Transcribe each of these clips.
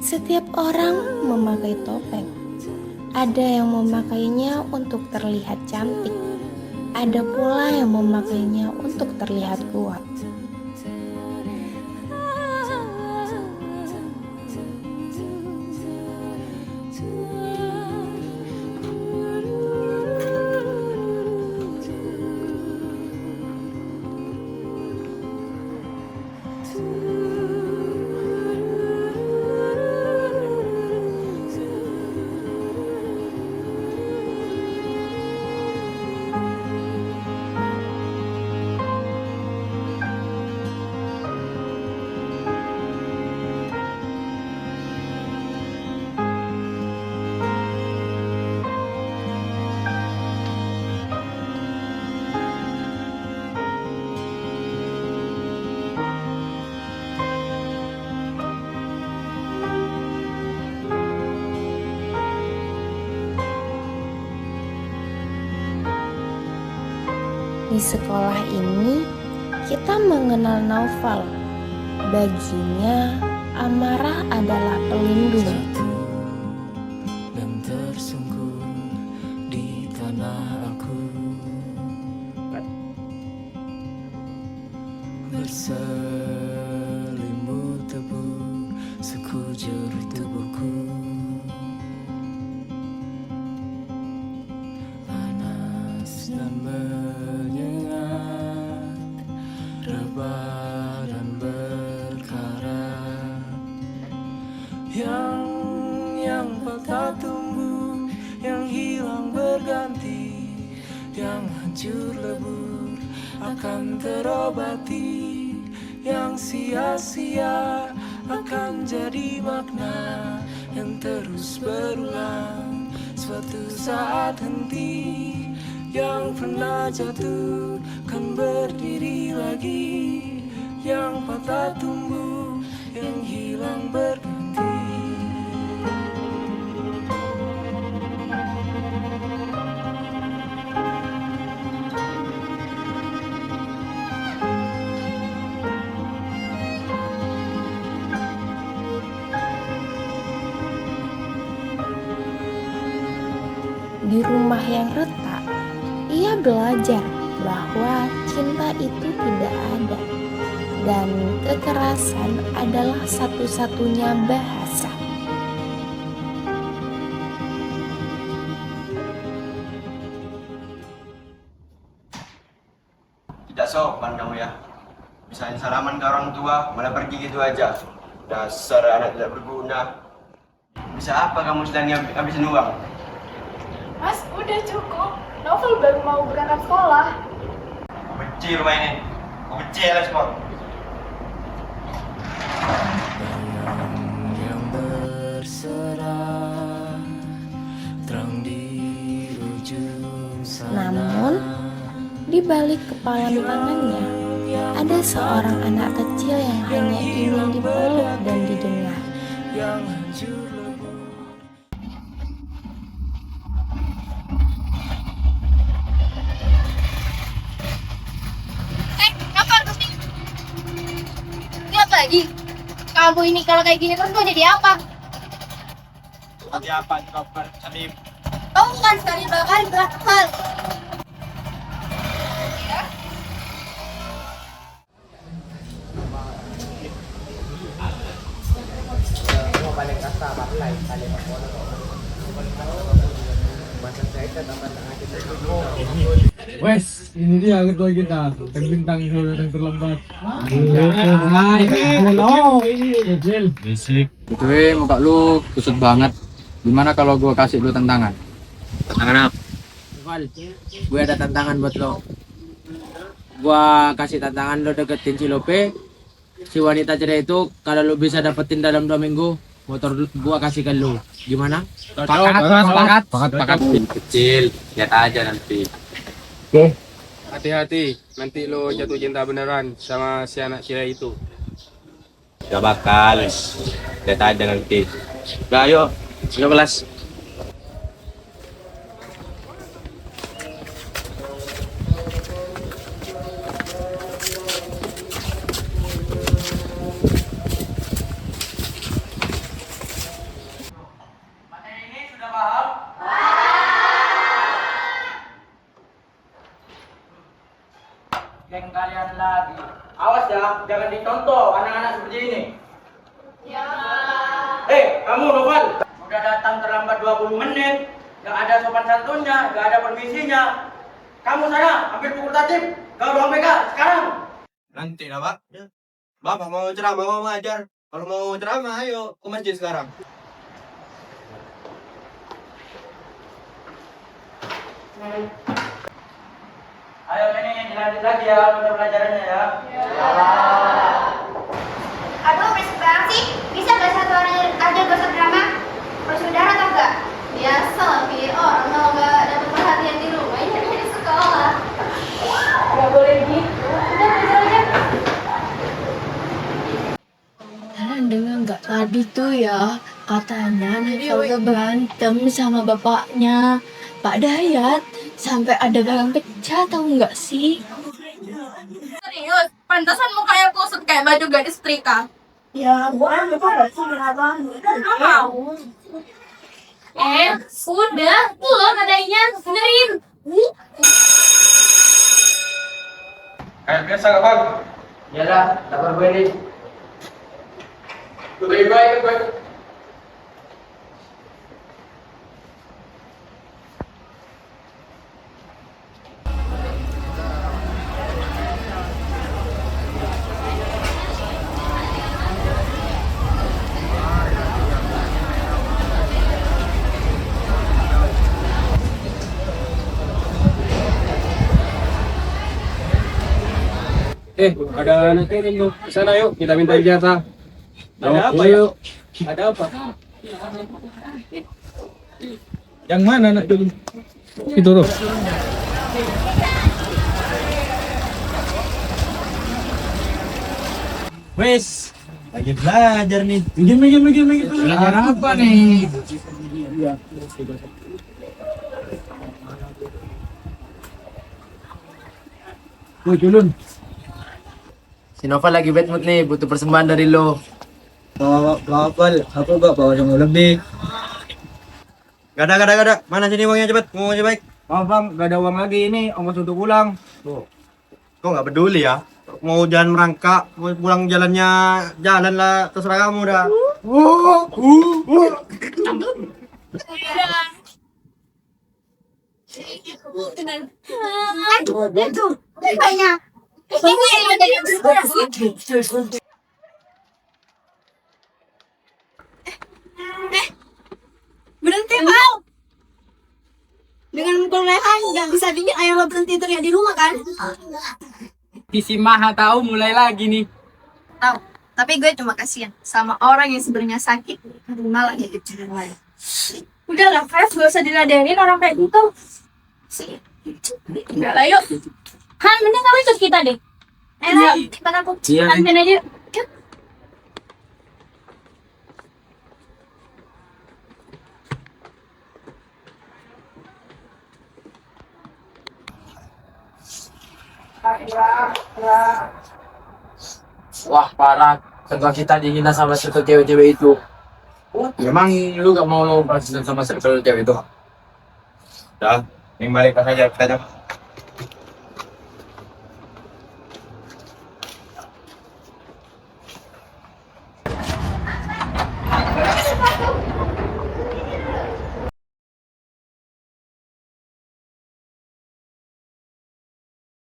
Setiap orang memakai topeng. Ada yang memakainya untuk terlihat cantik. Ada pula yang memakainya untuk terlihat kuat. Di sekolah ini, kita mengenal Naufal. Baginya, amarah adalah pelindung. Dan tersungkur di tanah aku, berselimut tebu sekujur tubuhku, panas dan menyengat, rebah dan berkarat. Yang patah tumbuh, yang hilang berganti, yang hancur lebur akan terobati, yang sia-sia akan jadi makna yang terus berulang. Suatu saat henti, yang pernah jatuh kan berdiri lagi, yang patah tumbuh, yang hilang berganti. Di rumah yang retak, ia belajar bahwa cinta itu tidak ada, dan kekerasan adalah satu-satunya bahasa. Tidak sopan kamu ya. Misalnya salaman ke orang tua, malah pergi gitu aja. Dasar anak tidak berguna. Bisa apa kamu sedang habisin uang? Mas, udah cukup. Novel baru mau berangkat sekolah. Aku benci rumah ini. Aku benci LS Sport. Yang berserah terang di ujung sana. Namun, di balik kepalan tangannya, ada seorang anak kecil yang hanya ingin dipeluk dan didengar. Yang hancur lebur. Kapan Gusti? Lihat lagi. Kamu ini kalau kayak gini terus mau jadi apa? Jadi apa? Coba sedih. Kamu bukan sekali bakal berakal. Wes, ini dia ketua kita, bintang yang terlambat. Halo, Jil. Basic. Muka lu kusut banget. Gimana kalau gua kasih lu tantangan? Tantangan apa? Val, gue ada tantangan buat lo. Gua kasih tantangan lo deketin si Lope, si wanita cerai itu. Kalau lo bisa dapetin dalam 2 minggu, motor gua kasihkan lo. Gimana? Pakat. Kecil, lihat aja nanti. Oke, Hati-hati, nanti lo jatuh cinta beneran sama si anak cewek itu. Gak bakal. Lihat aja nanti. Nah, ayo. Ayo kelas. Geng kalian lagi. Awas ya, jangan dicontoh anak-anak seperti ini. Ya. Hei, kamu Noval. Udah datang terlambat 20 menit. Gak ada sopan santunnya, gak ada permisinya. Kamu sana, ambil buku tertib. Kau ruang PK, sekarang. Nanti lah, Pak. Bapak mau ceramah, mau ngajar. Kalau mau ceramah, ayo ke masjid sekarang. Ayo ini dilanjut lagi ya, untuk pelajarannya ya. Aduh, berisik banget sih. Bisa gak satu orang aja gosok drama? Bersaudara atau enggak? Biasa lah, Pi. Orang kalau nggak dapat perhatian di rumah, ya di sekolah. Gak boleh gitu. Udah, belajar aja. Kalian dengar nggak tadi tuh ya, katanya Naifal berantem sama bapaknya Pak Dayat sampai ada barang pecah, tahu nggak sih? Serius, pantasan mukanya kusut kayak baju gadis setrika. Ya, bukan benar sih kenapa? Nggak mau. Udah, tuh loh nadanya, benerin. Kayak biasa gak bang? Iyalah, lapor gue nih. Baik-baik gue. Ada anak kecil tuh. Kesana yuk, kita minta ijazah. Ada apa ya? Ada apa? Yang mana anak itu? Itu tuh. Wes, lagi belajar nih. Minggir. Belajar apa nih? Woi, culun. Si Noval lagi bad mood nih, butuh persembahan dari lo. Aku gak bawa yang lebih. Gak ada. Mana sini uangnya cepet? Mau aja baik. Maaf bang, gak ada uang lagi ini. Ongkos untuk pulang. Kok nggak peduli ya? Mau jalan merangkak, mau pulang jalannya jalan lah, terserah kamu dah. Banyak. Ibu yang ada di Berhenti, Pak. Dengan mukul mereka nggak bisa bikin ayah lo berhenti teriak di rumah kan? Si Maha tahu mulai lagi nih. Tahu. Tapi gue cuma kasihan sama orang yang sebenarnya sakit. Aduh, malah jadi jalan lain. Udah lah, Fes, gak usah diladenin orang kayak gitu. Udah lah, yuk. Han, mending kamu ikut kita deh. Mana aku? Iya. Kantin aja. Yuk. Wah, parah. Setelah kita dihina sama satu cewek-cewek itu. Emang lu gak mau pacaran sama circle cewek itu? Dah, yang balik pas aja kita.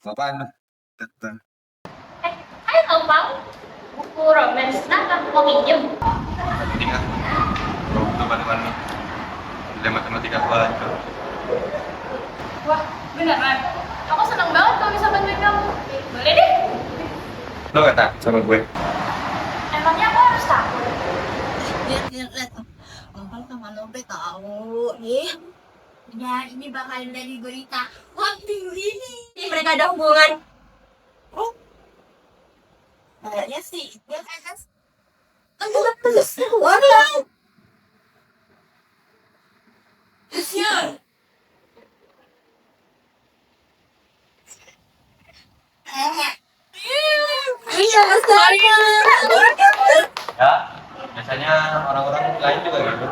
Apaan? Ayo tahu bang, buku romance nah mau minjem. Tinggal. Bro, itu bagaimana? Nilai matematika gua lanjut. Wah, beneran. Aku senang banget kalau bisa bantuin kamu. Boleh deh. Lo kata sama gue. Emangnya aku harus takut? Lihat. Novel sama Nobe tahu. Ya, ini bakal dari berita. Wah, minggu ini. Mereka ada hubungan. Oh. Kayaknya sih. Ya kan? Terus. Waduh. Kasian. Iya, saya. Ya, biasanya orang-orang lain juga gitu.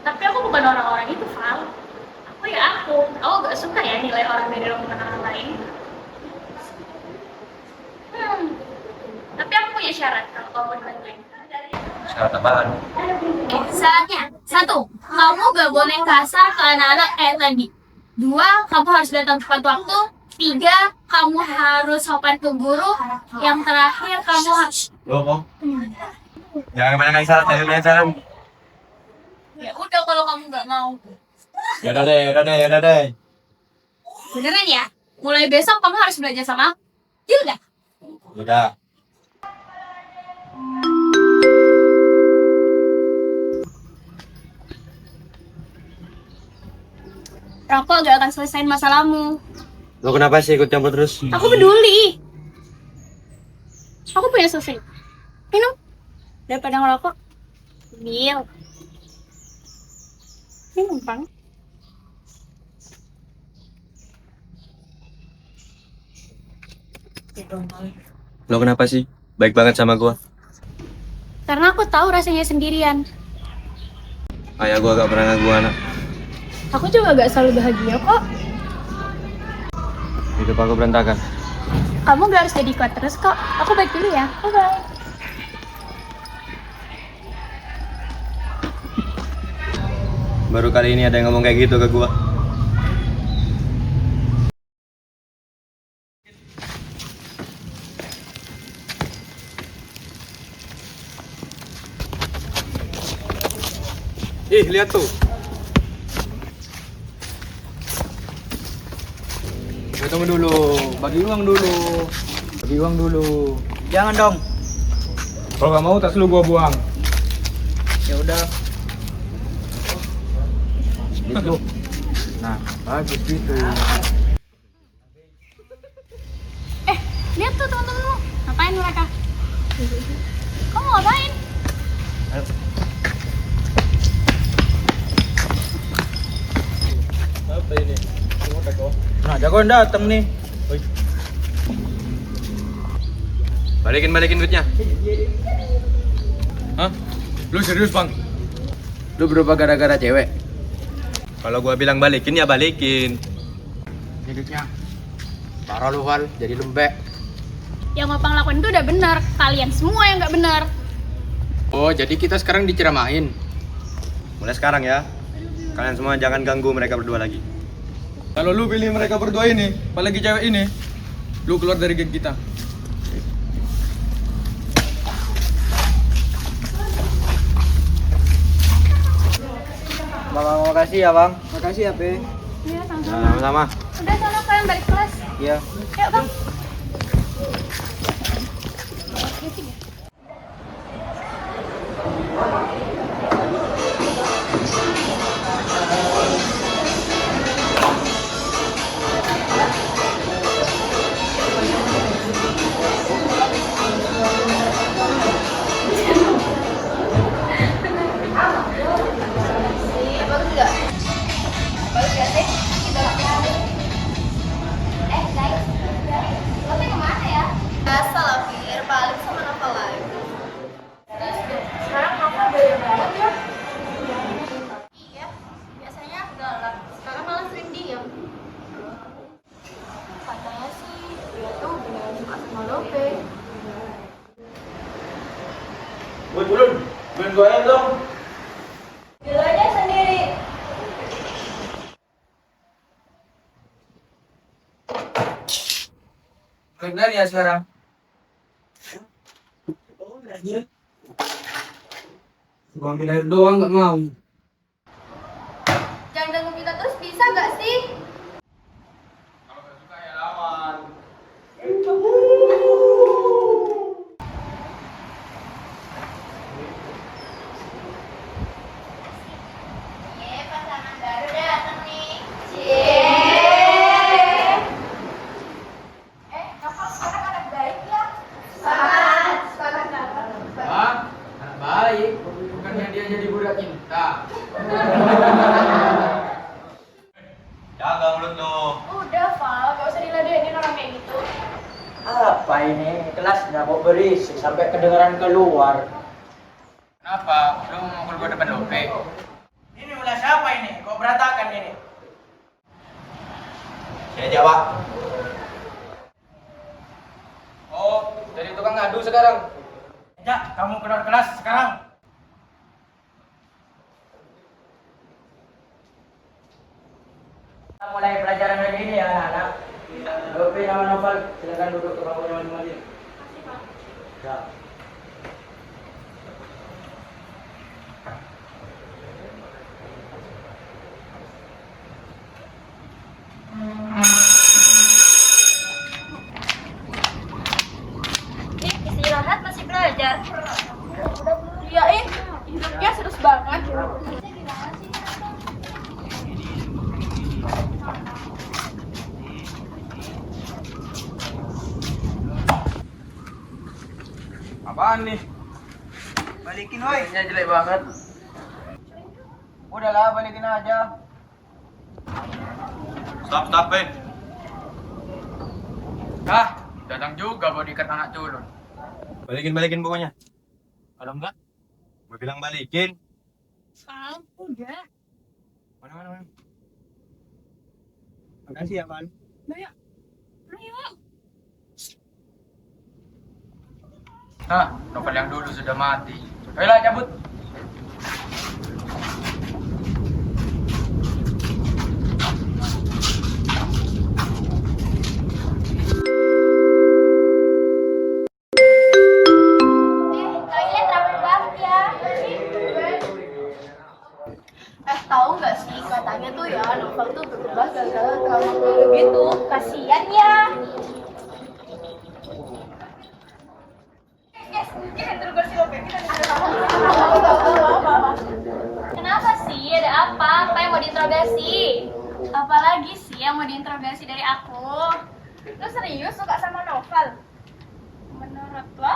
Tapi aku bukan orang-orang itu, Val. Aku ya aku gak suka ya nilai orang dari omongan orang lain. Tapi aku punya syarat kalau kamu dibantuin. Syarat apaan? Syaratnya, 1, kamu gak boleh kasar ke anak-anak kayak tadi. 2, kamu harus datang tepat waktu. 3, kamu harus sopan ke guru. Yang terakhir, kamu harus... Lo kok? Jangan kebanyakan syarat, saya salam. Ya udah kalau kamu gak mau. Ya udah deh. Beneran ya? Mulai besok kamu harus belajar sama aku. Ya udah. Udah. Rokok gak akan selesaiin masalahmu. Lo kenapa sih ikut campur terus? Aku peduli. Aku punya solusi. Minum. Daripada ngerokok. Minum. Minum, Bang. Lo kenapa sih? Baik banget sama gua. Karena aku tahu rasanya sendirian. Ayah gua gak pernah ngaku anak. Aku juga gak selalu bahagia kok. Hidup aku berantakan. Kamu gak harus jadi kuat terus kok. Aku balik dulu ya. Bye-bye. Baru kali ini ada yang ngomong kayak gitu ke gua. Ih, lihat tuh. Tunggu dulu, bagi uang dulu. Jangan dong. Kalau nggak mau tas lu gua buang. Ya udah. Gitu. Nah, bagus gitu. Lihat tuh teman-temanmu. Ngapain mereka? Kamu ngapain? Apa ini? Nah, jagoan dateng nih. Balikin duitnya. Hah? Lu serius, Bang? Lu berubah gara-gara cewek? Kalau gua bilang balikin ya balikin. Hidupnya. Parah lu, Val, jadi lembek. Yang Opang lakuin itu udah benar. Kalian semua yang nggak benar. Oh, jadi kita sekarang diceramain. Mulai sekarang ya. Kalian semua jangan ganggu mereka berdua lagi. Kalau lu pilih mereka berdua ini, apalagi cewek ini, lu keluar dari geng kita. Bang, makasih ya, Bang. Makasih ya, Pe. Iya, sama-sama. Sama-sama. Udah sana kalian balik kelas. Iya. Yuk, Bang. Bagus gak? Bagus gak sih? Guys, lo tuh kemana ya? Biasa lah, Fir. Balik sama novel lagi. Sekarang novel beda banget ya? Iya, biasanya galak. Sekarang malah sering diem. Katanya sih, dia tuh beneran suka sama Lope. Bulun, main goyang dong. Dulu aja sendiri. Benar ya sekarang? Gua ambil air doang nggak mau. Jangan ganggu kita terus, bisa gak sih? Pasangan baru datang nih. Apa ini? Kelasnya kok berisik sampai kedengaran keluar. Kenapa? Lu mau mukul gua depan Lope? Ini ulah siapa ini? Kok berantakan ini? Saya jawab. Oh, jadi tukang ngadu sekarang. Ya, kamu keluar kelas sekarang. Kita mulai pelajaran hari ini ya anak-anak. Lope nama Novel, silakan duduk ke bangku masing-masing. Ya. Istirahat masih belajar. Iya, hidupnya serius banget. Apaan nih? Balikin woi. Ini jelek banget. Udahlah, balikin aja. Stop, Datang juga bodyguard anak culun. Balikin bukunya. Kalau enggak, Gue bilang balikin. Udah. Mana. Makasih ya, Pan. Novel yang dulu sudah mati. Ayolah cabut. Toilet rapi banget ya. Tahu nggak sih katanya tuh ya Novel tuh berubah gara-gara kamu gitu. Kasian ya. Kenapa sih? Ada apa? Apa yang mau diinterogasi? Apalagi sih yang mau diinterogasi dari aku? Lu serius suka sama Novel? Menurut lo?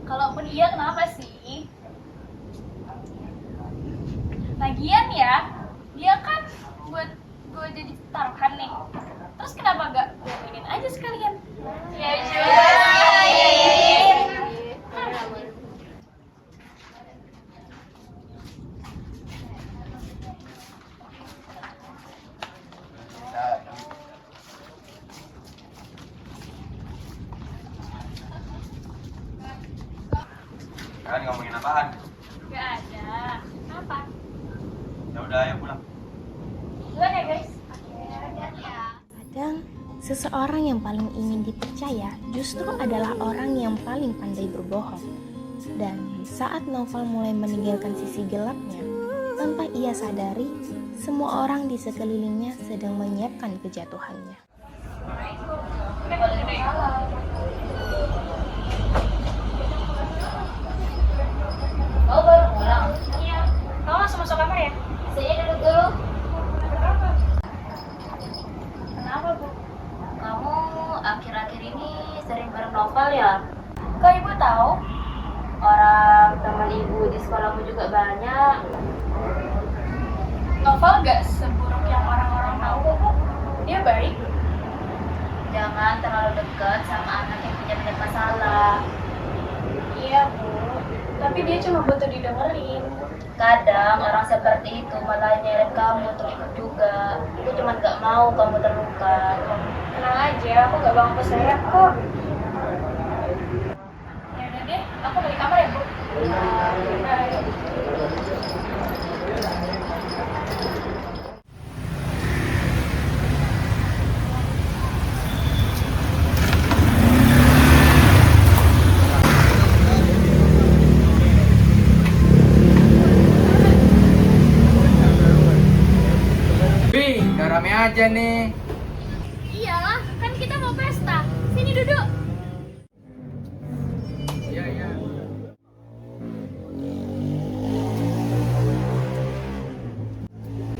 Kalaupun iya, kenapa sih? Lagian ya, dia kan buat gue jadi taruhan nih. Terus kenapa gak gue mainin aja sekalian? Ya juga. Kalian ngomongin apaan? Gak ada. Apa? Ya udah, ayo pulang. Duluan ya guys. Hati-hati ya. Kadang, seseorang yang paling ingin dipercaya justru adalah orang yang paling pandai berbohong. Dan saat Novel mulai meninggalkan sisi gelapnya, tanpa ia sadari, semua orang di sekelilingnya sedang menyiapkan kejatuhannya. Oh, baru pulang? Iya. Kamu langsung masuk kamar ya? Saya duduk dulu. Kenapa, Bu? Kamu akhir-akhir ini sering bareng Novel ya? Kok Ibu tahu? Orang teman Ibu di sekolahmu juga banyak. Novel gak seburuk yang orang-orang tahu kok, Bu. Dia baik. Jangan terlalu dekat sama anak yang punya banyak masalah. Iya, Bu. Tapi dia cuma butuh didengerin. Kadang orang seperti itu malah nyeret kamu terluka juga. Aku cuma gak mau kamu terluka. Tenang aja, aku gak bakal keseret kok. Ya udah deh, aku balik kamar ya, Bu. Bye. Udah rame aja nih. Iyalah, kan kita mau pesta. Sini duduk. Iya.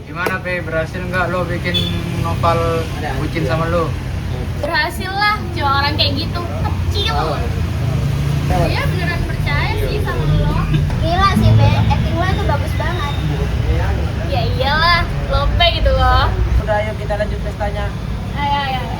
Gimana Pe, berhasil nggak lo bikin Novel bucin sama lo? Berhasil lah, cuma orang kayak gitu, kecil. Dia beneran percaya sih sama lo. Gila sih, Be. Acting lo tuh bagus banget. Ya iyalah, Lope gitu loh. Udah, ayo kita lanjut pestanya. Ayo.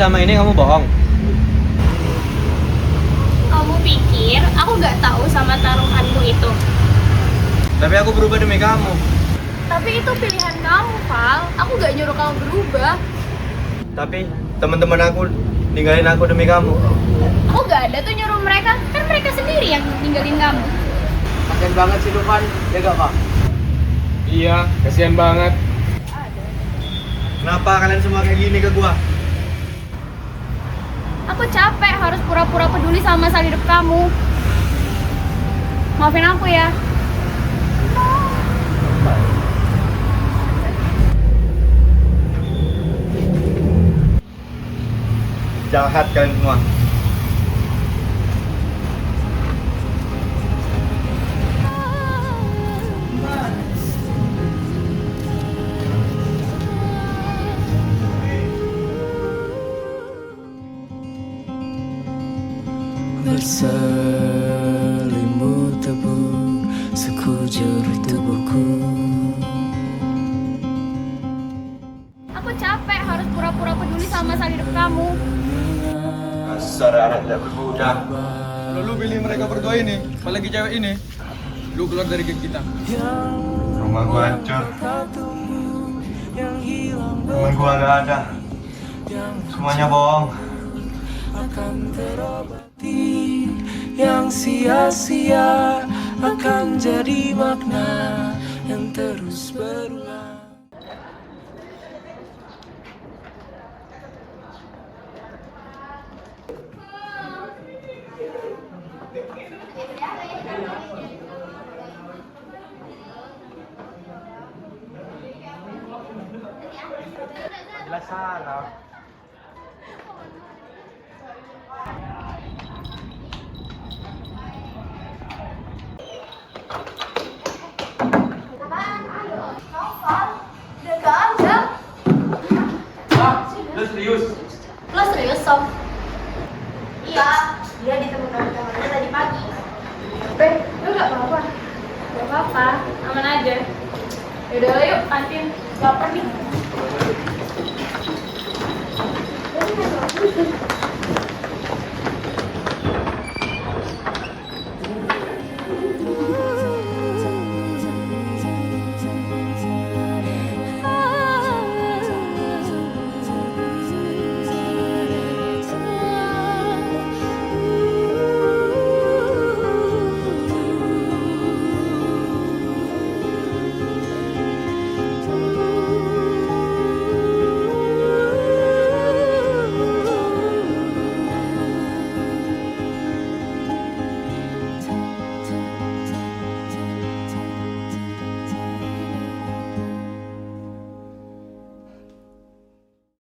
selama ini kamu bohong. Kamu pikir aku nggak tahu sama taruhanmu itu? Tapi aku berubah demi kamu. Tapi itu pilihan kamu, Val. Aku nggak nyuruh kamu berubah. Tapi teman-teman aku ninggalin aku demi kamu. Aku nggak ada tuh nyuruh mereka. Kan mereka sendiri yang ninggalin kamu. Kasian banget sih Dufan, ya gak Pak? Iya, kasihan banget. Kenapa kalian semua kayak gini ke gua? Aku capek harus pura-pura peduli sama masa hidup kamu. Maafin aku ya. Jahat kalian semua. Berselimut tebu sekujur tubuhku. Aku capek harus pura-pura peduli sama masa hidup kamu. Dasar anak tidak berguna. Kalau lu pilih mereka berdua ini, apalagi cewek ini, lu keluar dari geng kita. Rumah gua hancur. Teman gua nggak ada. Semuanya bohong. Akan terobati yang sia-sia, akan jadi makna yang terus berulang. Jelas salah. Udah gak ada. Lu serius? Lo serius, Sob? Iya, dia ditemukan di kamarnya tadi pagi. Lo gak apa-apa? Gak apa-apa, aman aja. Yaudah yuk, kantin. Lapar nih.